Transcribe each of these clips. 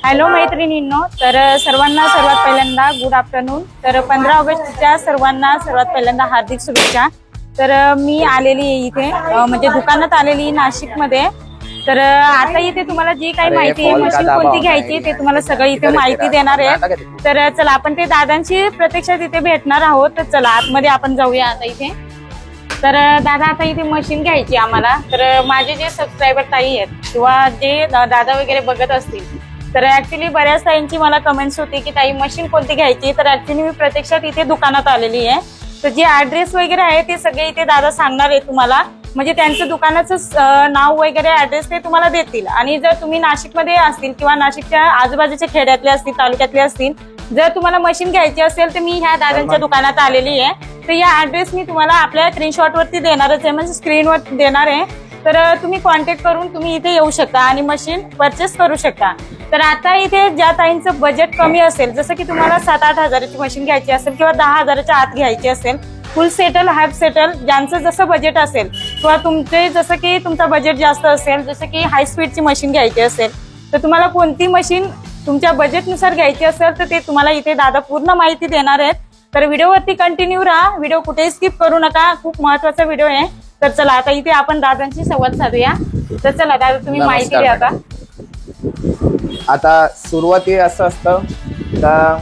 Hello मैत्रिणींनो, तर सर्वांना सर्वात पहिल्यांदा गुड आफ्टरनून। तर 15 ऑगस्टच्या सर्वांना सर्वात पहिल्यांदा हार्दिक शुभेच्छा। तर मी आलेली इथे म्हणजे दुकानात आलेली नाशिकमध्ये। तर आता इथे तुम्हाला जी काही माहिती आहे मशीन कोणती घ्यायची ते तुम्हाला सगळं इथे माहिती देणार आहे। तर चला आपण ते दादांची प्रत्यक्षात इथे भेटणार आहोत। तर चला आतमध्ये आपण जाऊया आता इथे। तर दादा आता इथे मशीन घ्यायची आम्हाला। तर माझे जे सबस्क्रायबर ताई आहेत किंवा जे दादा वगैरे बघत असतील तर ऍक्च्युली बऱ्याच ताईंची मला कमेंट्स होती की ताई मशीन कोणती घ्यायची। तर ऍक्च्युली मी प्रत्यक्षात इथे दुकानात आलेली आहे। तर जे ऍड्रेस वगैरे आहे ते सगळे इथे दादा सांगणार आहे तुम्हाला, म्हणजे त्यांचं दुकानाचं नाव वगैरे ऍड्रेस ते तुम्हाला देतील। आणि जर तुम्ही नाशिकमध्ये असतील किंवा नाशिकच्या आजूबाजूच्या खेड्यातले असतील तालुक्यातले असतील, जर तुम्हाला मशीन घ्यायची असेल तर मी ह्या दादांच्या दुकानात आलेली आहे। तर या ऍड्रेस मी तुम्हाला आपल्या स्क्रीनशॉट वरती देणारच आहे, म्हणजे स्क्रीनवर देणार आहे। तर तुम्ही कॉन्टॅक्ट करून तुम्ही इथे येऊ शकता आणि मशीन परचेस करू शकता। तर आता इथे ज्या ताईंचं बजेट कमी असेल, जसं की तुम्हाला 7-8 हजाराची मशीन घ्यायची असेल किंवा 10 हजाराच्या आत घ्यायची असेल, फुल सेटल हाफ सेटल ज्यांचं जसं बजेट असेल किंवा तुमचे जसं की तुमचं बजेट जास्त असेल, जसं की हाय स्पीडची मशीन घ्यायची असेल, तर तुम्हाला कोणती मशीन तुमच्या बजेटनुसार घ्यायची असेल तर ते तुम्हाला इथे दादा पूर्ण माहिती देणार आहेत। तर व्हिडिओवरती कंटिन्यू राहा, व्हिडिओ कुठेही स्किप करू नका, खूप महत्वाचा व्हिडिओ आहे। तर चला आता इथे आपण दादांशी संवाद साधूया। तर चला दादा तुम्ही माहिती द्या आता। आता सुरुवाती असं असतं का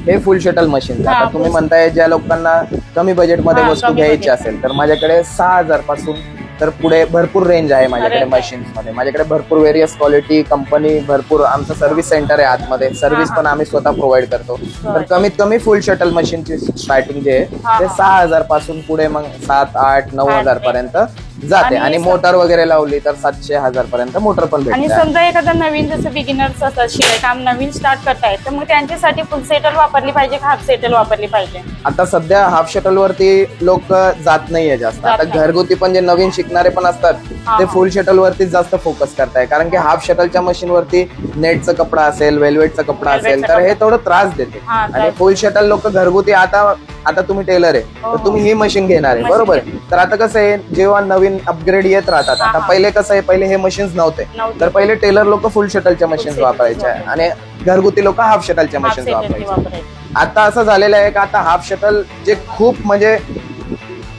हे फुल शटल मशीन, आता तुम्ही म्हणताय ज्या लोकांना कमी बजेटमध्ये वस्तू घ्यायची असेल तर माझ्याकडे 6,000 पासून तर पुढे भरपूर रेंज आहे माझ्याकडे मशीन्स मध्ये। माझ्याकडे भरपूर वेरियस क्वालिटी कंपनी, भरपूर आमचं सर्व्हिस सेंटर आहे आतमध्ये, सर्व्हिस पण आम्ही स्वतः प्रोव्हाइड करतो। तर कमीत कमी फुल शटल मशीनची स्टार्टिंग जे आहे ते 6,000 पासून पुढे मग 7-8-9,000 पर्यंत जाते। आणि मोटर वगैरे लावली तर 700-1000 पर्यंत मोटर पण भेटते। आणि समजा एखादा नवीन जसं बिगिनर्स असतात, शिवाय काम नवीन स्टार्ट करतायत, तर मग त्यांच्यासाठी फुल सेटल वापरली पाहिजे का हाफ सेटल वापरली पाहिजे? आता सध्या हाफ शटल वरती लोक जात नाहीये जास्त। आता घरगुती पण जे नवीन शिकणारे पण असतात ते फुल शटल वरतीच जास्त फोकस करताय, कारण की हाफ शटलच्या मशीन वरती नेटचा कपडा असेल, वेल्वेटचा कपडा असेल तर हे थोडं त्रास देते। आणि फुल शटल लोक घरगुती आता तुम्ही टेलर आहे तर तुम्ही ही मशीन घेणार आहे, बरोबर आहे। तर आता कसं आहे, जेव्हा नवीन अपग्रेड येत राहतात, आता पहिले कसं आहे, पहिले हे मशीन्स नव्हते, तर पहिले टेलर लोक फुल शटलच्या मशीन्स वापरायच्या आणि घरगुती लोक हाफ शटलच्या मशीन्स वापरायचे। आता असं झालेलं आहे का आता हाफ शटल जे खूप म्हणजे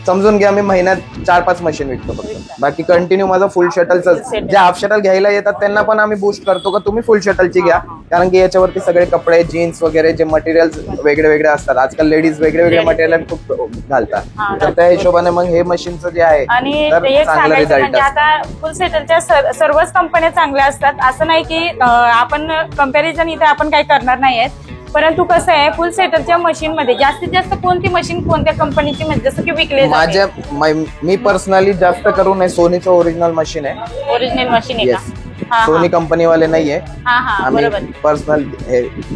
समजून घ्या मी महिन्यात 4-5 मशीन विकतो फक्त, बाकी कंटिन्यू माझं फुल शटलच। जे हाफ शटल घ्यायला येतात त्यांना पण आम्ही बूस्ट करतो का तुम्ही फुल शटलची घ्या, कारण की याच्यावरती सगळे कपडे, जीन्स वगैरे जे मटेरियल वेगळे वेगळे असतात। आजकाल लेडीज वेगळे वेगळे मटेरियल खूप घालतात, तर त्या हिशोबाने मग हे मशीनचं जे आहे तर चांगला रिझल्ट असतो। आता फुल सेटलच्या सर्वच कंपन्या चांगल्या असतात, असं नाही की आपण कंपॅरिझन इथे आपण काही करणार नाहीये। परंतु कसं आहे, फुल सेटलच्या मशीन मध्ये जास्तीत जास्त कोणती मशीन कोणत्या कंपनीची म्हणजे जसं की विकले मी पर्सनली जास्त करून सोनीचं ओरिजिनल मशीन आहे। ओरिजिनल मशीन आहे का? सोनी कंपनी वाले नाहीये, आम्ही पर्सनल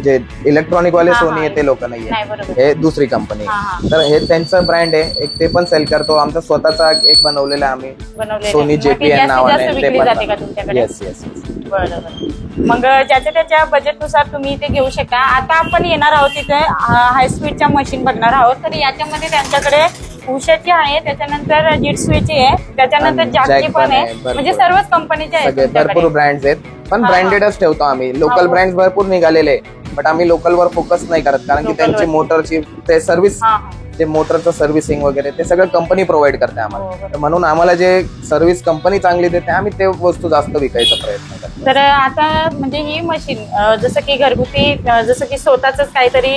जे इलेक्ट्रॉनिक वाले सोनी आहे ते लोक नाहीये, हे दुसरी कंपनी। तर हे त्यांचं ब्रँड आहे, एक ते पण सेल करतो। आमचा स्वतःचा एक बनवलेला आम्ही सोनी JPN नावाने ते पण। येस येस मग ज्याच्या त्याच्या बजेटनुसार तुम्ही इथे घेऊ शकता। आता आपण येणार आहोत तिथे हाय स्पीडच्या मशीन बघणार आहोत। तर याच्यामध्ये त्यांच्याकडे उषाची आहे, त्याच्यानंतर जिट्सूची आहे, त्याच्यानंतर जॅकची पण आहे, म्हणजे सर्वच कंपनीचे आहेत, भरपूर ब्रँड्स आहेत। पण ब्रँडेडच ठेवतो आम्ही, लोकल ब्रँड्स भरपूर निघालेले, बट आम्ही लोकल वर फोकस नाही करत, कारण की त्यांची मोटरची ते सर्व्हिस, जे मोटरचं सर्व्हिसिंग वगैरे ते सगळं कंपनी प्रोव्हाइड करते आम्हाला। तर म्हणून आम्हाला जे सर्व्हिस कंपनी चांगली देते आम्ही ते वस्तू जास्त विकायचा प्रयत्न करतो। तर आता म्हणजे ही मशीन जसं की घरगुती, जसं की स्वतःच काहीतरी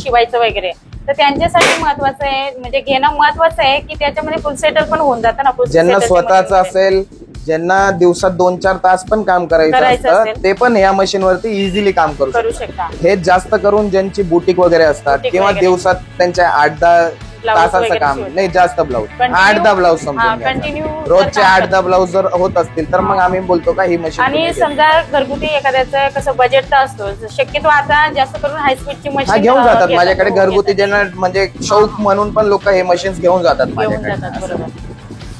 शिवायचं वगैरे, तर त्यांच्यासाठी महत्वाचं आहे, म्हणजे घेणं महत्वाचं आहे की त्याच्यामध्ये फुल सेटल पण होऊन जातं ना। ज्यांना स्वतःच असेल, ज्यांना दिवसात 2-4 तास पण काम करायचं असतं, ते पण या मशीन वरती इझिली काम करू शकता। हे जास्त करून ज्यांची बुटीक वगैरे असतात किंवा दिवसात त्यांच्या 8-10 तासाचं काम नाही, जास्त ब्लाऊज 8-10 ब्लाऊज समजून रोजचे 8-10 ब्लाऊज जर होत असतील तर मग आम्ही बोलतो का ही मशीन। आणि समजा घरगुती एखाद्याचं कसं बजेट तर असतो, शक्यतो आता जास्त करून हाय स्पीडची मशीन घेऊन जातात माझ्याकडे। घरगुती ज्यांना म्हणजे शौक म्हणून पण लोक हे मशीन्स घेऊन जातात माझ्याकडे।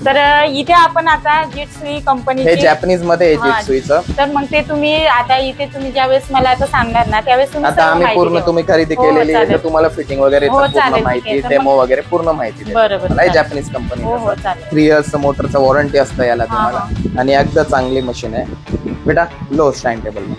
तर इथे आपण आता जिट्सू कंपनी, हे जॅपनीज मध्ये जिट्सूचं। तर मग ते तुम्ही आता इथे तुम्ही ज्यावेळेस मला आता सांगणार ना त्यावेळेस तुम्ही आता आम्ही पूर्ण तुम्ही खरेदी केलेली आहे, तुम्हाला फिटिंग वगैरे पूर्ण माहिती, डेमो वगैरे पूर्ण माहिती आहे। जॅपनीज कंपनी 3 इयर्स मोटरचं वॉरंटी असतं याला तुम्हाला, आणि एकदा चांगली मशीन आहे बेटा। लो स्टँड टेबल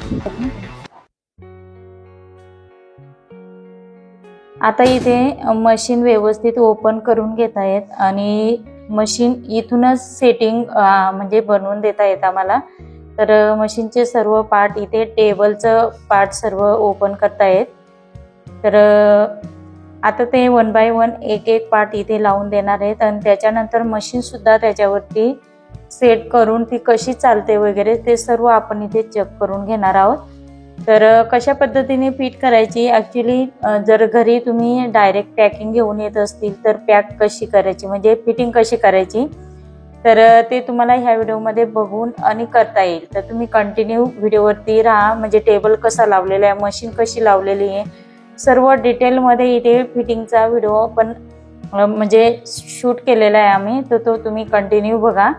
आता इथे मशीन व्यवस्थित ओपन करून घेत आहेत आणि मशीन इथूनच सेटिंग म्हणजे बनवून देता येत आम्हाला. तर मशीनचे सर्व पार्ट इथे टेबलचं पार्ट सर्व ओपन करतायत. तर आता ते 1 बाय 1 एक एक पार्ट इथे लावून देणार आहेत आणि त्याच्यानंतर मशीन सुद्धा त्याच्यावरती सेट करून ती कशी चालते वगैरे ते सर्व आपण इथे चेक करून घेणार आहोत. तर कशा पद्धतीने फिट करायची, ॲक्च्युली जर घरी तुम्ही डायरेक्ट पॅकिंग घेऊन येत असतील तर पॅक कशी करायची म्हणजे फिटिंग कशी करायची तर ते तुम्हाला ह्या व्हिडिओमध्ये बघून आणि करता येईल. तर तुम्ही कंटिन्यू व्हिडिओवरती राहा. म्हणजे टेबल कसा लावलेला आहे, मशीन कशी लावलेली आहे, सर्व डिटेलमध्ये इथे फिटिंगचा व्हिडिओ आपण म्हणजे शूट केलेला आहे आम्ही. तर तो तुम्ही कंटिन्यू बघा.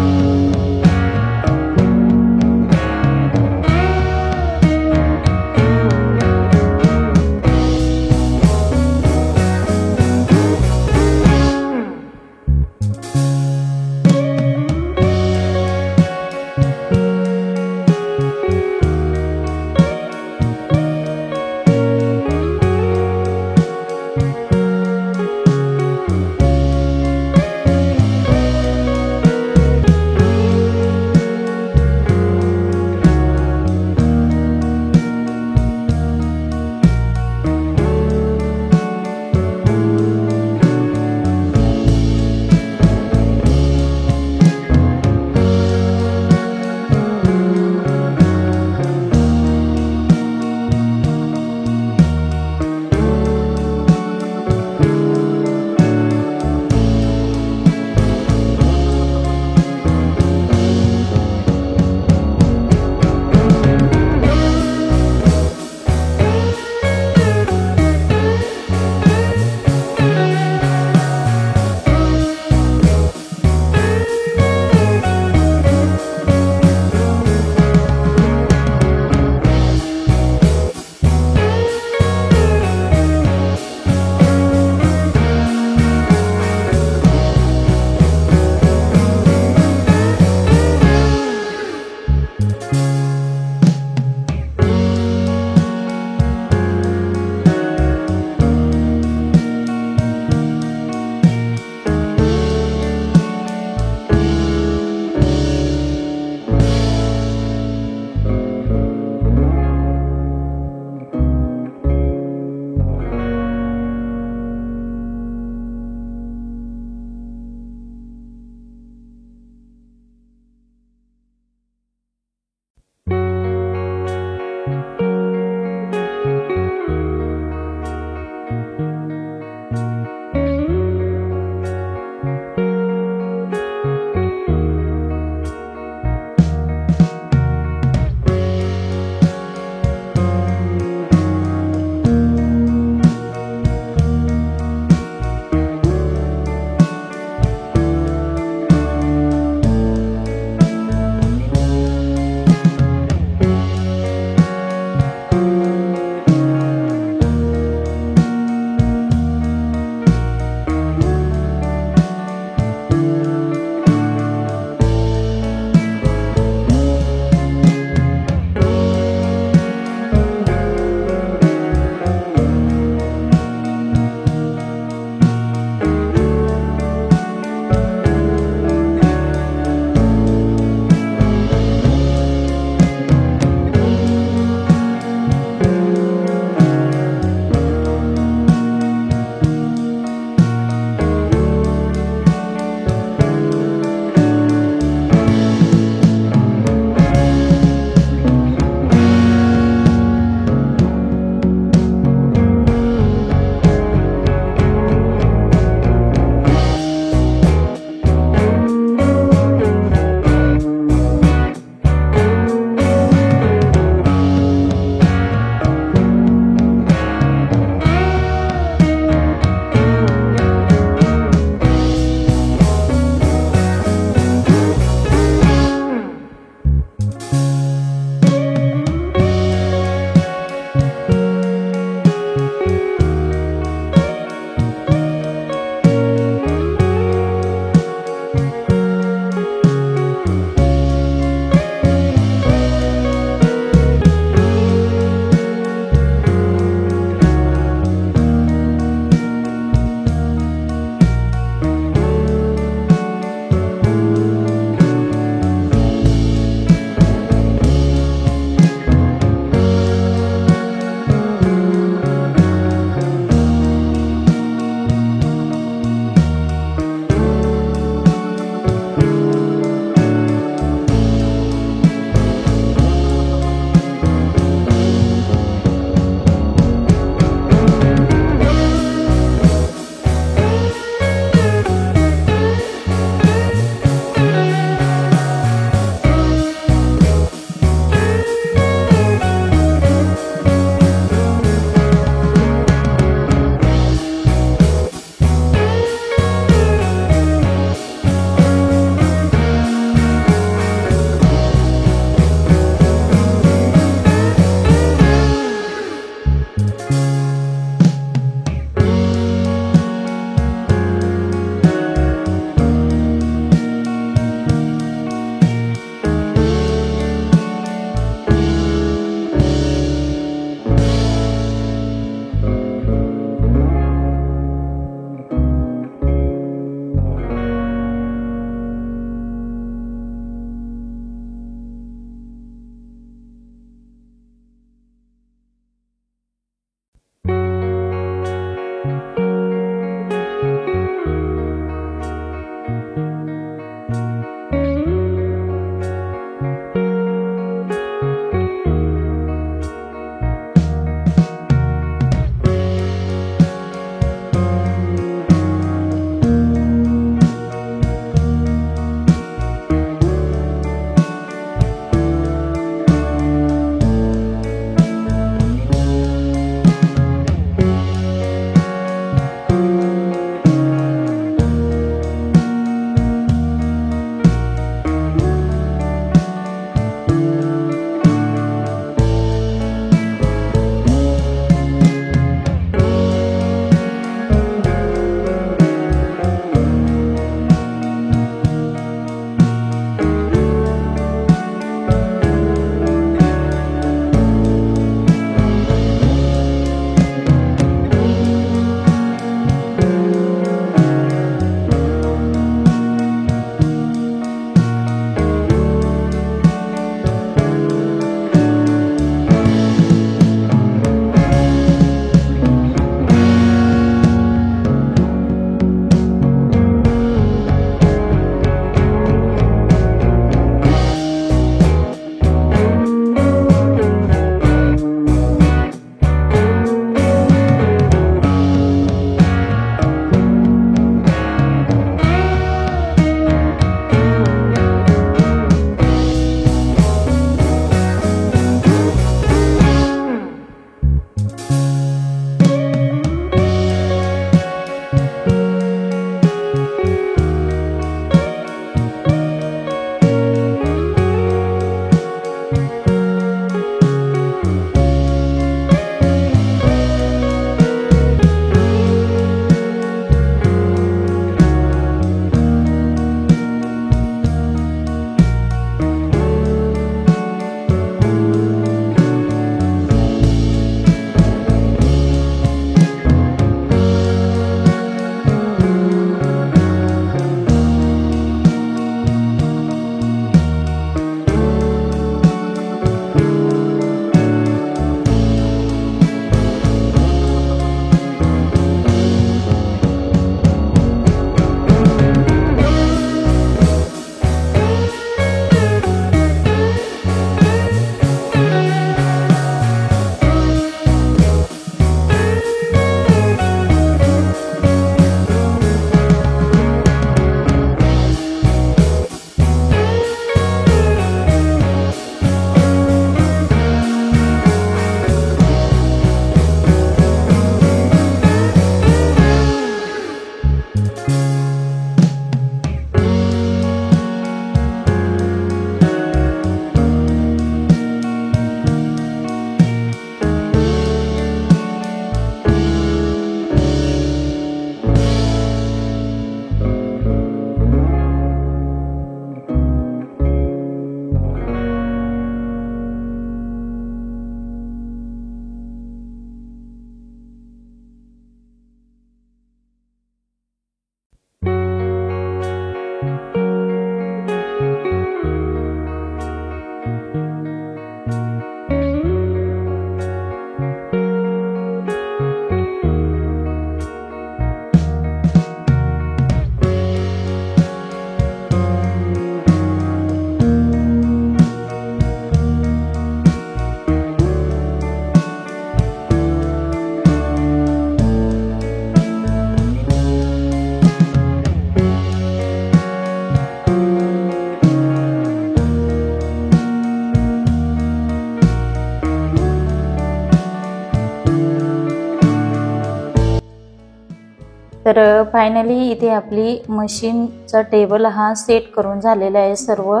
तर फायनली इथे आपली मशीनचा टेबल हा सेट करून झालेला आहे सर्व,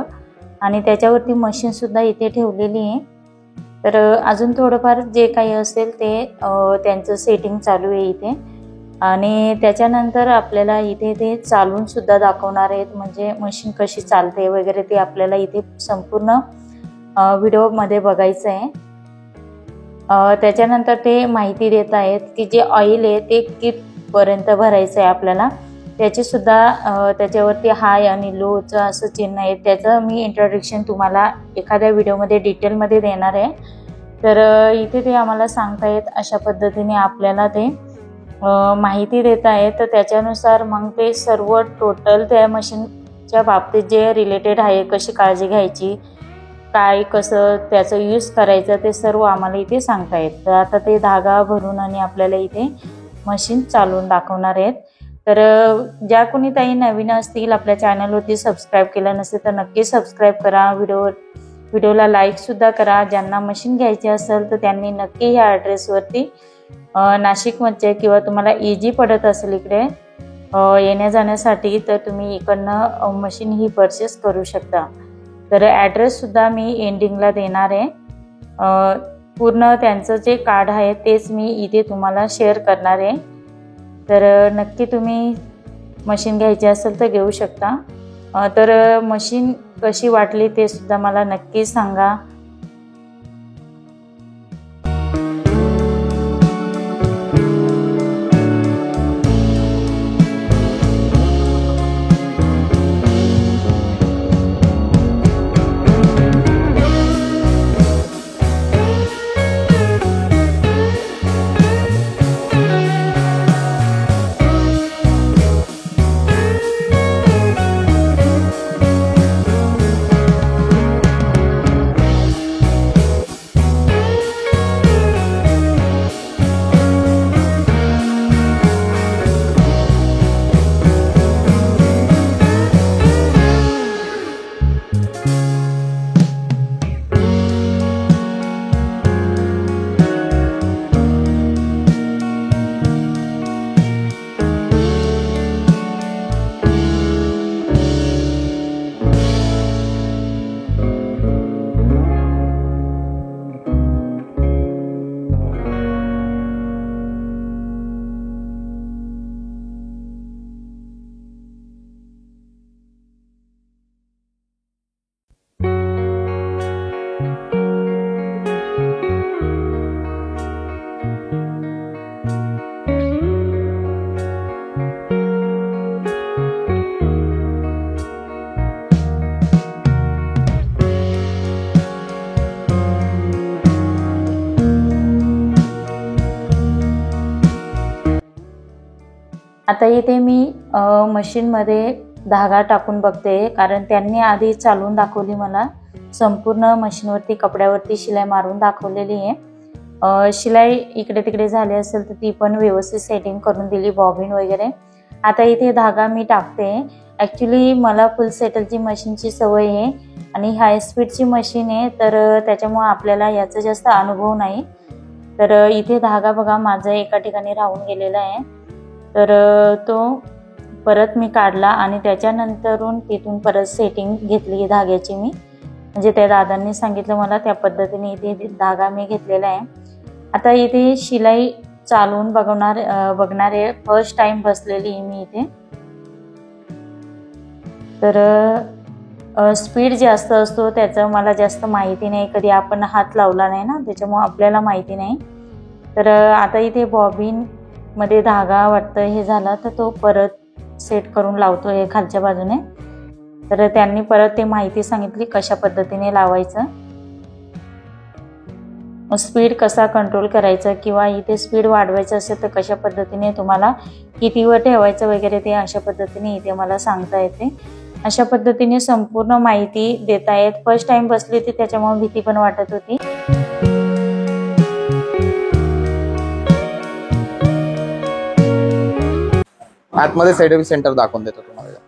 आणि त्याच्यावरती मशीन सुद्धा इथे ठेवलेली आहे. तर अजून थोडंफार जे काही असेल ते त्यांचं सेटिंग चालू आहे इथे, आणि त्याच्यानंतर आपल्याला इथे ते चालून सुद्धा दाखवणार आहेत, म्हणजे मशीन कशी चालते वगैरे ते आपल्याला इथे संपूर्ण व्हिडिओमध्ये बघायचं आहे. त्याच्यानंतर ते माहिती देत आहेत की जे ऑइल आहे ते कितपर्यंत भरायचं आहे आपल्याला, त्याची सुद्धा त्याच्यावरती हाय आणि लोचं असं चिन्ह आहे. त्याचं मी इंट्रोडक्शन तुम्हाला एखाद्या व्हिडिओमध्ये डिटेलमध्ये देणार आहे. तर इथे ते आम्हाला सांगतायत अशा पद्धतीने आपल्याला ते माहिती देत आहेत. तर त्याच्यानुसार मग ते सर्व टोटल त्या मशीनच्या बाबतीत जे रिलेटेड आहे, कशी काळजी घ्यायची, काय कसं त्याचं यूज करायचं, ते सर्व आम्हाला इथे सांगतायत. तर आता ते धागा भरून आणि आपल्याला इथे मशीन चालवून दाखवणार आहेत. तर ज्या कोणी ताई नवीन असतील, आपल्या चॅनलवरती सबस्क्राईब केलं नसेल तर नक्की सबस्क्राईब करा. व्हिडिओला लाईकसुद्धा करा. ज्यांना मशीन घ्यायची असेल तर त्यांनी नक्की ह्या ॲड्रेसवरती नाशिकमध्ये किंवा तुम्हाला इजी पडत असेल इकडे येण्या जाण्यासाठी तर तुम्ही इकडनं मशीन ही परचेस करू शकता. तर ॲड्रेससुद्धा मी एंडिंगला देणार आहे. पूर्ण त्यांचं जे कार्ड आहे तेच मी इथे तुम्हाला शेअर करणार आहे. तर नक्की तुम्ही मशीन घ्यायची असेल तर घेऊ शकता. तर मशीन कशी वाटली ते सुद्धा मला नक्की सांगा. आता इथे मी मशीनमध्ये धागा टाकून बघते, कारण त्यांनी आधी चालवून दाखवली मला. संपूर्ण मशीनवरती कपड्यावरती शिलाई मारून दाखवलेली आहे. शिलाई इकडे तिकडे झाली असेल तर ती पण व्यवस्थित सेटिंग करून दिली, बॉबिन वगैरे. आता इथे धागा मी टाकते. ॲक्च्युली मला फुल सेटलची मशीनची सवय आहे आणि हाय स्पीडची मशीन आहे, तर त्याच्यामुळे आपल्याला याचा जास्त अनुभव नाही. तर इथे धागा बघा माझा एका ठिकाणी राहून गेलेला आहे. तर तो परत मी काढला आणि त्याच्यानंतरून तिथून परत सेटिंग घेतली धाग्याची मी, म्हणजे त्या दादांनी सांगितलं मला त्या पद्धतीने इथे धागा मी घेतलेला आहे. आता इथे शिलाई चालवून बघणार आहे. फर्स्ट टाइम बसलेली मी इथे. तर स्पीड जास्त असतो त्याचं मला जास्त माहिती नाही, कधी आपण हात लावला नाही ना, त्याच्यामुळे आपल्याला माहिती नाही. तर आता इथे बॉबिन मध्ये धागा वाटतं हे झाला तर तो परत सेट करून लावतो हे खालच्या बाजूने. तर त्यांनी परत ते माहिती सांगितली कशा पद्धतीने लावायचं, स्पीड कसा कंट्रोल करायचा, किंवा इथे स्पीड वाढवायचं असेल तर कशा पद्धतीने तुम्हाला कितीवर ठेवायचं वगैरे ते अशा पद्धतीने इथे मला सांगता येते. अशा पद्धतीने संपूर्ण माहिती देता येत. फर्स्ट टाइम बसली होती त्याच्यामुळे भीती पण वाटत होती. आतमध्ये सर्व्हिस सेंटर दाखवून देतो तुम्हाला.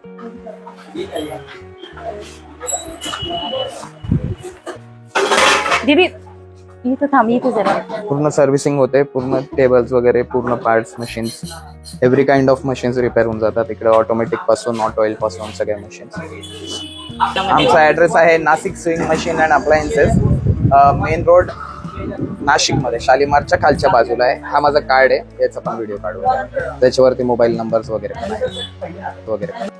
दीदी इथं थांब, इथे जरा. पूर्ण सर्व्हिसिंग होते, पूर्ण टेबल्स वगैरे, पूर्ण parts, machines, every kind of machines repair होऊन जातात इकडे. ऑटोमॅटिक पासून, ऑटो ऑइल पासून सगळ्या मशीन्स. आमचा ऍड्रेस आहे Nashik swing machine and appliances, main road Nashik मध्ये, शालीमारच्या खालच्या बाजूला आहे. हा माझा कार्ड आहे, याचा पण व्हिडिओ काढू, त्याच्यावरती मोबाईल नंबर्स वगैरे वगैरे.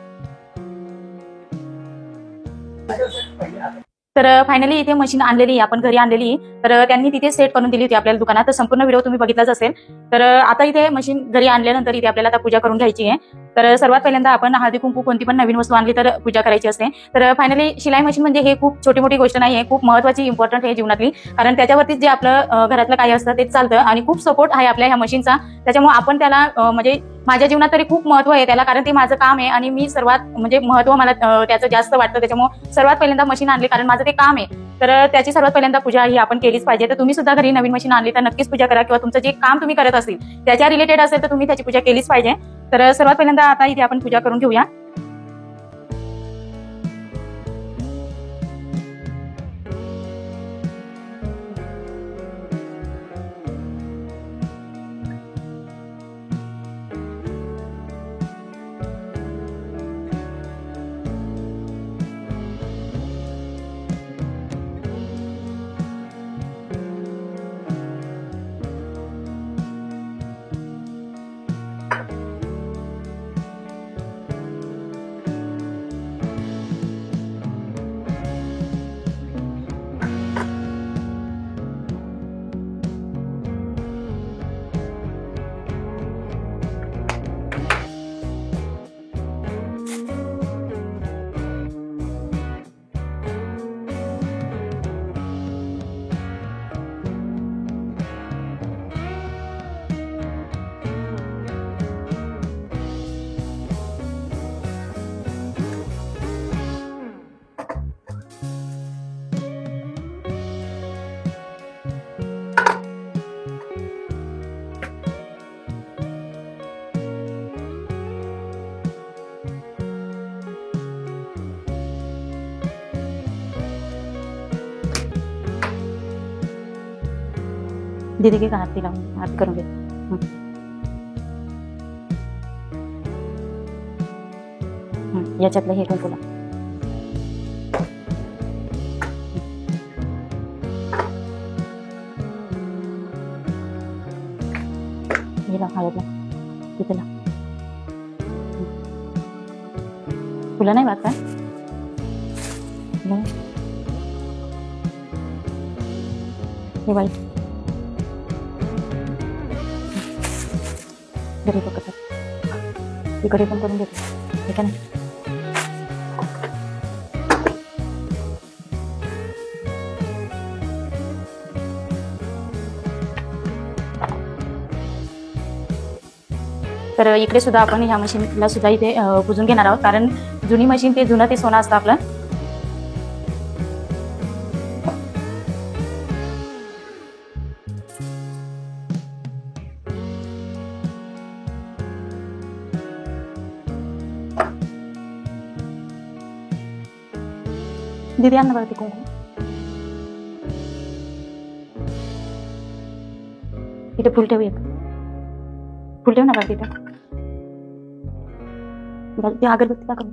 तर फायनली इथे मशीन आणलेली, आपण घरी आणलेली, तर त्यांनी तिथे सेट करून दिली होती आपल्याला दुकानात. तर संपूर्ण व्हिडिओ तुम्ही बघितलाच असेल. तर आता इथे मशीन घरी आणल्यानंतर इथे आपल्याला आता पूजा करून घ्यायची आहे. तर सर्वात पहिल्यांदा आपण हळदी कुंकू कोणती पण नवीन वस्तू आणली तर पूजा करायची असते. तर फायनली शिलाई मशीन म्हणजे हे खूप छोटी मोठी गोष्ट नाही आहे, खूप महत्वाची, इम्पॉर्टंट आहे जीवनातली. कारण त्याच्यावरती जे आपलं घरातलं काही असतं तेच चालतं आणि खूप सपोर्ट आहे आपल्या ह्या मशीनचा. त्याच्यामुळे आपण त्याला म्हणजे माझ्या जीवनात तरी खूप महत्व आहे त्याला, कारण ते माझं काम आहे आणि मी सर्वात म्हणजे महत्व मला त्याचं जास्त वाटतं. त्याच्यामुळे सर्वात पहिल्यांदा मशीन आणली, कारण माझं ते काम आहे. तर त्याची सर्वात पहिल्यांदा पूजा ही आपण केलीच पाहिजे. तर तुम्ही सुद्धा घरी नवीन मशीन आणली तर नक्कीच पूजा करा, किंवा तुमचं जे काम तुम्ही करत असेल त्याच्या रिलेटेड असेल तर तुम्ही त्याची पूजा केलीच पाहिजे. तर सर्वात पहिल्यांदा आता इथे आपण पूजा करून घेऊया. दीदी के हाथ दिलाऊंगी, हाथ करूंगी. याच्यातलं हे पण तुला. हिला हळदला तिथला तुला नाही वाटत का? हे वाईट घरी बघत इकडे पण करून घेतो, ठीक आहे ना. तर इकडे सुद्धा आपण ह्या मशीनला सुद्धा इथे पुजून घेणार आहोत, कारण जुनी मशीन ते जुनं ते सोनं असतं आपलं. दीदी आण ना बरं ते कुंकू. इथे फुल ठेवूयात, फुल ठेव ना बरं तिथे. बरं ते अगरबत्ती दाखव.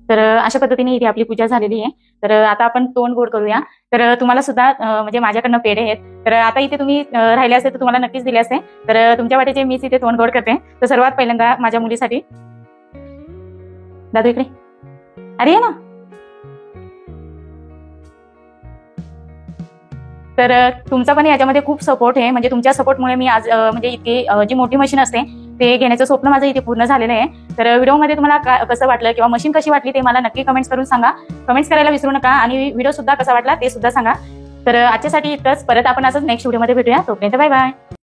तर अशा पद्धतीने इथे आपली पूजा झालेली आहे. तर आता आपण तोंड गोड करूया. तर तुम्हाला सुद्धा म्हणजे माझ्याकडनं पेढे आहेत, तर आता इथे तुम्ही राहिले असते तर तुम्हाला नक्कीच दिले असते. तर तुमच्या वाटेचे मीच इथे तोंड गोड करते. तर सर्वात पहिल्यांदा माझ्या मुलीसाठी. दादू इकडे, अरे ये ना. तर तुमचा पण याच्यामध्ये खूप सपोर्ट आहे, म्हणजे तुमच्या सपोर्टमुळे मी आज म्हणजे इतकी जी मोठी मशीन असते ते घेण्याचं स्वप्न माझं इथे पूर्ण झालेलं आहे. तर व्हिडिओमध्ये तुम्हाला कसं वाटलं किंवा मशीन कशी वाटली ते मला नक्की कमेंट्स करून सांगा. कमेंट्स करायला विसरू नका आणि व्हिडिओ सुद्धा कसा वाटला ते सुद्धा सांगा. तर आजच्यासाठी इतकंच. परत आपण असंच नेक्स्ट व्हिडिओमध्ये भेटूया. तोपर्यंत बाय बाय.